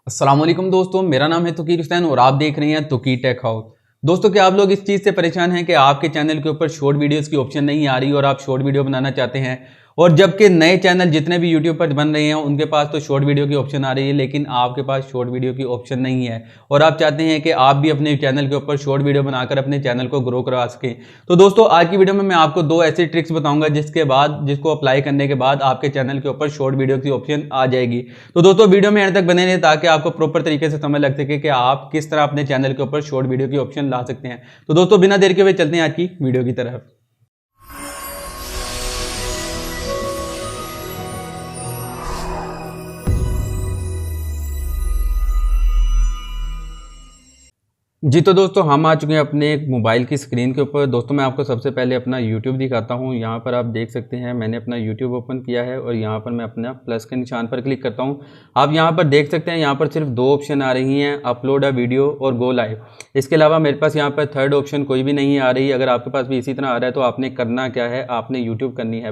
अस्सलाम वालेकुम दोस्तों, मेरा नाम है तुकीर हुसैन और आप देख रहे हैं तुकी टेक हाउस। दोस्तों, क्या आप लोग इस चीज़ से परेशान हैं कि आपके चैनल के ऊपर शॉर्ट वीडियोस की ऑप्शन नहीं आ रही और आप शॉर्ट वीडियो बनाना चाहते हैं, और जबकि नए चैनल जितने भी यूट्यूब पर बन रहे हैं उनके पास तो शॉर्ट वीडियो की ऑप्शन आ रही है, लेकिन आपके पास शॉर्ट वीडियो की ऑप्शन नहीं है और आप चाहते हैं कि आप भी अपने चैनल के ऊपर शॉर्ट वीडियो बनाकर अपने चैनल को ग्रो करवा सकें। तो दोस्तों, आज की वीडियो में मैं आपको दो ऐसी ट्रिक्स बताऊंगा जिसको अप्लाई करने के बाद आपके चैनल के ऊपर शॉर्ट वीडियो की ऑप्शन आ जाएगी। तो दोस्तों, वीडियो में एंड तक बने रहें ताकि आपको प्रॉपर तरीके से समझ लग सके कि आप किस तरह अपने चैनल के ऊपर शॉर्ट वीडियो की ऑप्शन ला सकते हैं। तो दोस्तों, बिना देर के हुए चलते हैं आज की वीडियो की तरफ। जी तो दोस्तों, हम आ चुके हैं अपने मोबाइल की स्क्रीन के ऊपर। दोस्तों, मैं आपको सबसे पहले अपना YouTube दिखाता हूं। यहां पर आप देख सकते हैं मैंने अपना YouTube ओपन किया है और यहां पर मैं अपना प्लस के निशान पर क्लिक करता हूं। आप यहां पर देख सकते हैं यहां पर सिर्फ दो ऑप्शन आ रही हैं, अपलोड अ वीडियो और गो लाइव। इसके अलावा मेरे पास यहां पर थर्ड ऑप्शन कोई भी नहीं आ रही। अगर आपके पास भी इसी तरह आ रहा है तो आपने करना क्या है, आपने YouTube करनी है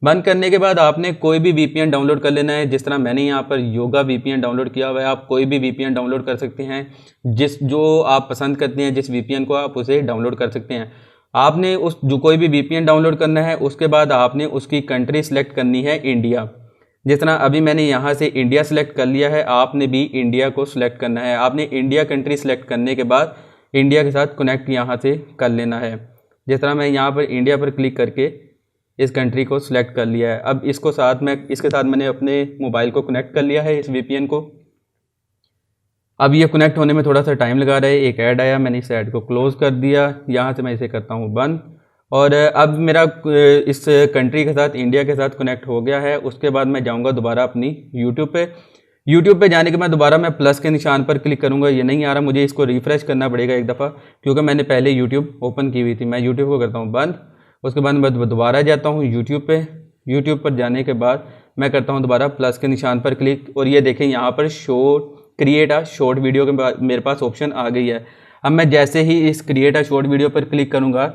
बंद करने के बाद आपने कोई भी VPN डाउनलोड कर लेना है। जिस तरह मैंने यहाँ पर योगा VPN डाउनलोड किया हुआ है, आप कोई भी VPN डाउनलोड कर सकते हैं। जो आप पसंद करते हैं, जिस VPN को आप उसे डाउनलोड कर सकते हैं। आपने जो कोई भी VPN डाउनलोड करना है, उसके बाद आपने उसकी कंट्री सेलेक्ट करनी है इंडिया। जिस तरह अभी मैंने यहाँ से इंडिया सेलेक्ट कर लिया है, आपने भी इंडिया को सिलेक्ट करना है। आपने इंडिया कंट्री सेलेक्ट करने के बाद इंडिया के साथ कनेक्ट यहाँ से कर लेना है। जिस तरह मैं यहाँ पर इंडिया पर क्लिक करके इस कंट्री को सिलेक्ट कर लिया है। अब इसके साथ मैंने अपने मोबाइल को कनेक्ट कर लिया है, इस VPN को। अब ये कनेक्ट होने में थोड़ा सा टाइम लगा रहा है। एक ऐड आया, मैंने इस ऐड को क्लोज़ कर दिया। यहाँ से मैं इसे करता हूँ बंद, और अब मेरा इस कंट्री के साथ, इंडिया के साथ कनेक्ट हो गया है। उसके बाद मैं जाऊँगा दोबारा अपनी यूट्यूब पे जाने के बाद दोबारा मैं प्लस के निशान पर क्लिक करूँगा। ये नहीं आ रहा, मुझे इसको रिफ़्रेश करना पड़ेगा एक दफ़ा, क्योंकि मैंने पहले यूट्यूब ओपन की हुई थी। मैं यूट्यूब को करता हूँ बंद। उसके बाद मैं दोबारा जाता हूँ यूट्यूब पर जाने के बाद मैं करता हूँ दोबारा प्लस के निशान पर क्लिक, और ये देखें यहाँ पर क्रिएट अ शॉर्ट वीडियो के बाद मेरे पास ऑप्शन आ गई है। अब मैं जैसे ही इस क्रिएट अ शॉर्ट वीडियो पर क्लिक करूँगा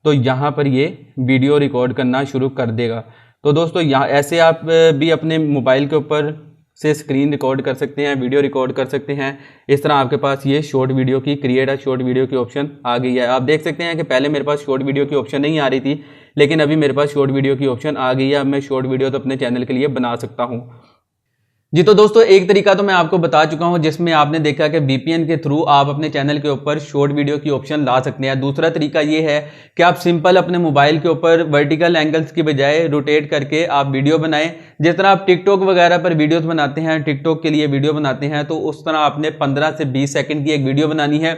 तो यहाँ पर ये वीडियो रिकॉर्ड करना शुरू कर देगा। तो दोस्तों, यहाँ ऐसे आप भी अपने मोबाइल के ऊपर से स्क्रीन रिकॉर्ड कर सकते हैं, वीडियो रिकॉर्ड कर सकते हैं। इस तरह आपके पास ये शॉर्ट वीडियो की, क्रिएट अ शॉर्ट वीडियो की ऑप्शन आ गई है। आप देख सकते हैं कि पहले मेरे पास शॉर्ट वीडियो की ऑप्शन नहीं आ रही थी, लेकिन अभी मेरे पास शॉर्ट वीडियो की ऑप्शन आ गई है। अब मैं शॉर्ट वीडियो तो अपने चैनल के लिए बना सकता हूँ। जी तो दोस्तों, एक तरीका तो मैं आपको बता चुका हूं जिसमें आपने देखा कि VPN के थ्रू आप अपने चैनल के ऊपर शॉर्ट वीडियो की ऑप्शन ला सकते हैं। दूसरा तरीका ये है कि आप सिंपल अपने मोबाइल के ऊपर वर्टिकल एंगल्स की बजाय रोटेट करके आप वीडियो बनाएं। जिस तरह आप टिकटॉक वगैरह पर वीडियोस बनाते हैं, टिकटॉक के लिए वीडियो बनाते हैं, तो उस तरह आपने 15 से 20 सेकंड की एक वीडियो बनानी है।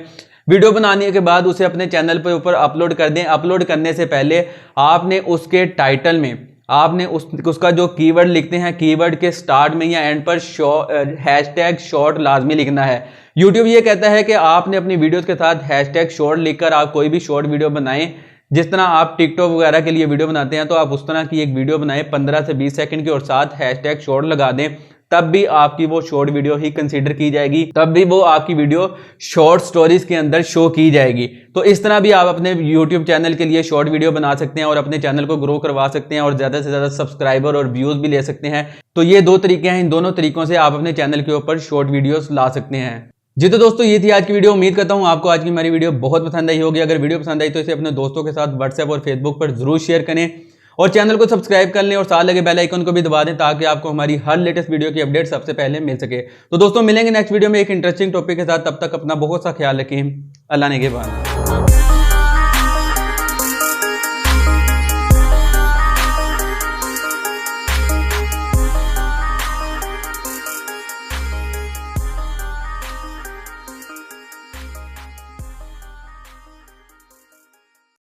वीडियो बनाने के बाद उसे अपने चैनल पर ऊपर अपलोड कर दें। अपलोड करने से पहले आपने उसके टाइटल में आपने उसका जो कीवर्ड लिखते हैं, कीवर्ड के स्टार्ट में या एंड पर हैशटैग शॉर्ट लाजमी लिखना है। यूट्यूब ये कहता है कि आपने अपनी वीडियोस के साथ हैशटैग शॉर्ट लिखकर आप कोई भी शॉर्ट वीडियो बनाएं। जिस तरह आप टिकटॉक वगैरह के लिए वीडियो बनाते हैं, तो आप उस तरह की एक वीडियो बनाएं 15 से 20 सेकंड की, और साथ हैशटैग शॉर्ट लगा दें। तब भी आपकी वो शॉर्ट वीडियो ही कंसीडर की जाएगी, तब भी वो आपकी वीडियो शॉर्ट स्टोरीज के अंदर शो की जाएगी। तो इस तरह भी आप अपने YouTube चैनल के लिए शॉर्ट वीडियो बना सकते हैं और अपने चैनल को ग्रो करवा सकते हैं और ज़्यादा से ज़्यादा सब्सक्राइबर और व्यूज़ भी ले सकते हैं। तो ये दो तरीके हैं, इन दोनों तरीकों से आप अपने चैनल के ऊपर शॉर्ट वीडियोस ला सकते हैं। जी तो दोस्तों, ये थी आज की वीडियो। उम्मीद करता हूँ आपको आज की हमारी वीडियो बहुत पसंद आई होगी। अगर वीडियो पसंद आई तो इसे अपने दोस्तों के साथ व्हाट्सएप और फेसबुक पर जरूर शेयर करें, और चैनल को सब्सक्राइब कर लें और साथ लगे बेल आइकन को भी दबा दें ताकि आपको हमारी हर लेटेस्ट वीडियो की अपडेट सबसे पहले मिल सके। तो दोस्तों, मिलेंगे नेक्स्ट वीडियो में एक इंटरेस्टिंग टॉपिक के साथ। तब तक अपना बहुत सा ख्याल रखें। अल्लाह ने के बाद।